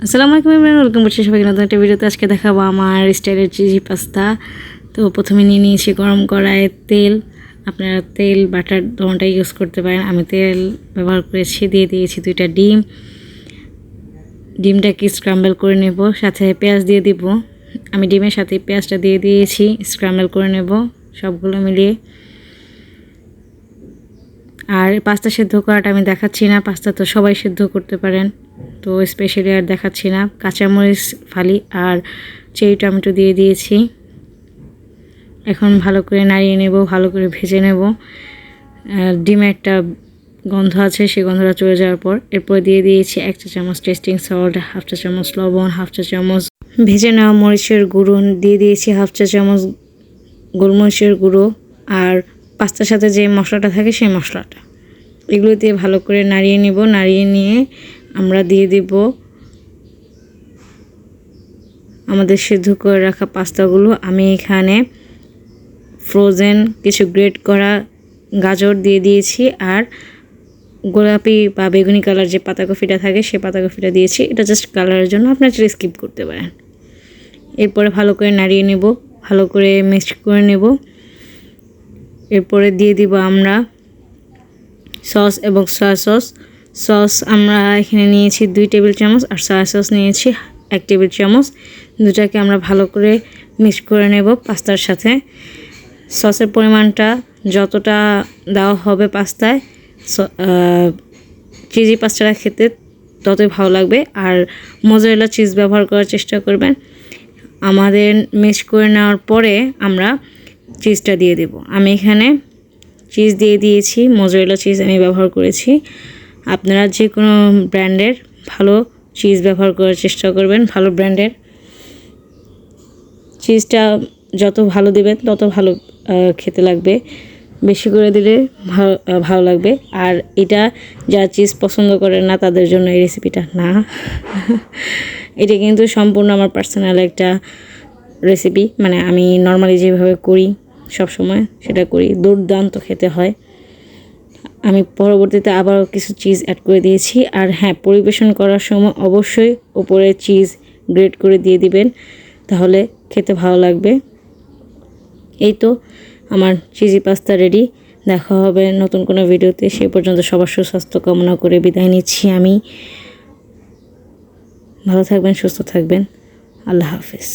আসসালামু আলাইকুম everyone, welcome করছি সবাইকে নতুন একটা ভিডিওতে। আজকে দেখাবো আমার স্টাইলের চিজি পাস্তা। তো প্রথমে নিয়ে নিয়েছি গরম কড়াইয়ে তেল। আপনারা তেল বাটার দোনোটাই ইউজ করতে পারেন। আমি তেল ব্যবহার করেছি। দিয়ে দিয়েছি 2টা ডিম। ডিমটাকে স্ক্রাম্বল করে নেব, সাথে পেঁয়াজ দিয়ে দিব। আমি ডিমের সাথে পেঁয়াজটা দিয়ে দিয়েছি, স্ক্রাম্বল করে নেব সবগুলো মিলিয়ে। আর পাস্তা সেদ্ধ করাটা আমি দেখাচ্ছি না, পাস্তা তো সবাই সেদ্ধ করতে পারেন, তো স্পেশালি আর দেখাচ্ছি না। কাঁচামরিচ ফালি আর চেরি টমেটো দিয়ে দিয়েছি। এখন ভালো করে নাড়িয়ে নেব, ভালো করে ভেজে নেব। ডিমে একটা গন্ধ আছে, সেই গন্ধটা চলে যাওয়ার পর এরপর দিয়ে দিয়েছি 1 চা চামচ টেস্টিং সল্ট, 1/2 চা চামচ লবণ, 1/2 চা চামচ ভেজে নেওয়া মরিচের গুঁড়ো, দিয়ে দিয়েছি 1/2 চা চামচ গোলমরিচের গুঁড়ো, আর পাস্তার সাথে যে মশলাটা থাকে সেই মশলাটা। এগুলো দিয়ে ভালো করে নাড়িয়ে নেব। নাড়িয়ে নিয়ে আমরা দিয়ে দিব আমাদের সিদ্ধ করে রাখা পাস্তাগুলো। আমি এখানে ফ্রোজেন কিছু গ্রেট করা গাজর দিয়ে দিয়েছি, আর গোলাপি বা বেগুনি কালার যে পাতাকপিটা থাকে সেই পাতাকপিটা দিয়েছি। এটা জাস্ট কালারের জন্য, আপনারা চাইলে স্কিপ করতে পারেন। এরপরে ভালো করে নাড়িয়ে নেব, ভালো করে মিক্স করে নেব। এরপরে দিয়ে দিব আমরা সস এবং সয়া সস আমরা এখানে নিয়েছি 2 টেবিল চামচ, আর সয়া সস নিয়েছি 1 টেবিল চামচ। দুটাকে আমরা ভালো করে মিক্স করে নেব পাস্তার সাথে। সসের পরিমাণটা যতটা দেওয়া হবে পাস্তায়, চিজি পাস্তাটা খেতে ততই ভালো লাগবে। আর মোজারেলা চিজ ব্যবহার করার চেষ্টা করবেন। আমাদের মিক্স করে নেওয়ার পরে আমরা চিজটা দিয়ে দেব। আমি এখানে চিজ দিয়ে দিয়েছি, মোজারেলা চিজ আমি ব্যবহার করেছি। আপনারা যে কোনো ব্র্যান্ডের ভালো চিজ ব্যবহার করার চেষ্টা করবেন। ভালো ব্র্যান্ডের চিজটা যত ভালো দিবেন তত ভালো খেতে লাগবে, বেশি করে দিলে ভালো লাগবে। আর এটা যারা চিজ পছন্দ করে না তাদের জন্য এই রেসিপিটা না। এটা কিন্তু সম্পূর্ণ আমার পার্সোনাল একটা রেসিপি, মানে আমি নর্মালি যেভাবে করি সব সময় সেটা করি, দুর্দান্ত খেতে হয়। আমি পরবর্তীতে আবারও কিছু চিজ অ্যাড করে দিয়েছি। আর হ্যাঁ, পরিবেশন করার সময় অবশ্যই উপরে চিজ গ্রেট করে দিয়ে দিবেন, তাহলে খেতে ভালো লাগবে। এই তো আমার চিজি পাস্তা রেডি। দেখা হবে নতুন কোনো ভিডিওতে। সেই পর্যন্ত সবার সুস্বাস্থ্য কামনা করে বিদায় নিচ্ছি আমি। ভালো থাকবেন, সুস্থ থাকবেন। আল্লাহ হাফেজ।